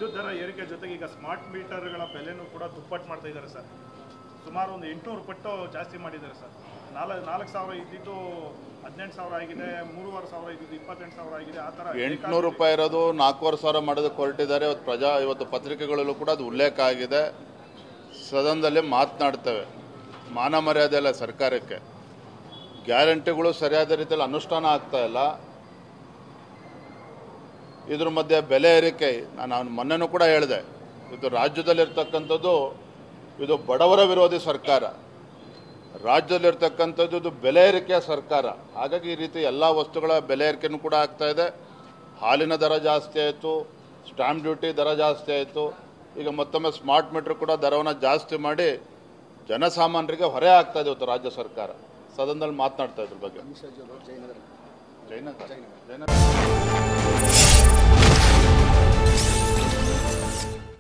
ವಿದ್ಯುತ್ ದರ ಏರಿಕೆ ಜೊತೆಗೆ ಈಗ ಸ್ಮಾರ್ಟ್ ಮೀಟರ್ಗಳ ಬೆಲೆನೂ ಕೂಡ ದುಪ್ಪಟ್ಟು ಮಾಡ್ತಾ ಇದ್ದಾರೆ ಸರ್. ಸುಮಾರು ಒಂದು 800 ಪಟ್ಟು ಜಾಸ್ತಿ ಮಾಡಿದ್ದಾರೆ ಸರ್. 4,000 ಇದ್ದಿದ್ದು 18,000 ಆಗಿದೆ, 3,500 ಇದ್ದಿದ್ದು 28,000 ಆಗಿದೆ. ಆ ಥರ 800 ರೂಪಾಯಿ ಇರೋದು 4,500 ಮಾಡೋದಕ್ಕೆ ಹೊರಟಿದ್ದಾರೆ. ಇವತ್ತು ಪತ್ರಿಕೆಗಳಲ್ಲೂ ಕೂಡ ಅದು ಉಲ್ಲೇಖ ಆಗಿದೆ. ಸದನದಲ್ಲಿ ಮಾತನಾಡ್ತೇವೆ. ಮಾನ ಮರ್ಯಾದೆ ಇಲ್ಲ ಸರ್ಕಾರಕ್ಕೆ. ಗ್ಯಾರಂಟಿಗಳು ಸರಿಯಾದ ರೀತಿಯಲ್ಲಿ ಅನುಷ್ಠಾನ ಆಗ್ತಾ ಇಲ್ಲ. ಇದ್ರ ಮಧ್ಯೆ ಬೆಲೆ ಏರಿಕೆ, ನಾನು ಮೊನ್ನೆನೂ ಕೂಡ ಹೇಳಿದೆ, ಇದು ರಾಜ್ಯದಲ್ಲಿರ್ತಕ್ಕಂಥದ್ದು ಇದು ಬಡವರ ವಿರೋಧಿ ಸರ್ಕಾರ, ರಾಜ್ಯದಲ್ಲಿರ್ತಕ್ಕಂಥದ್ದು ಇದು ಬೆಲೆ ಏರಿಕೆಯ ಸರ್ಕಾರ. ಹಾಗಾಗಿ ಈ ರೀತಿ ಎಲ್ಲ ವಸ್ತುಗಳ ಬೆಲೆ ಏರಿಕೆನೂ ಕೂಡ ಆಗ್ತಾ ಇದೆ. ಹಾಲಿನ ದರ ಜಾಸ್ತಿ ಆಯಿತು, ಸ್ಟ್ಯಾಂಪ್ ಡ್ಯೂಟಿ ದರ ಜಾಸ್ತಿ ಆಯಿತು. ಈಗ ಮತ್ತೊಮ್ಮೆ ಸ್ಮಾರ್ಟ್ ಮೀಟರ್ ಕೂಡ ದರವನ್ನು ಜಾಸ್ತಿ ಮಾಡಿ ಜನಸಾಮಾನ್ಯರಿಗೆ ಹೊರೆ ಆಗ್ತಾ ಇದೆ ಇವತ್ತು ರಾಜ್ಯ ಸರ್ಕಾರ. ಸದನದಲ್ಲಿ ಮಾತನಾಡ್ತಾ ಇದ್ರ ಬಗ್ಗೆ. ಜೈನಗರ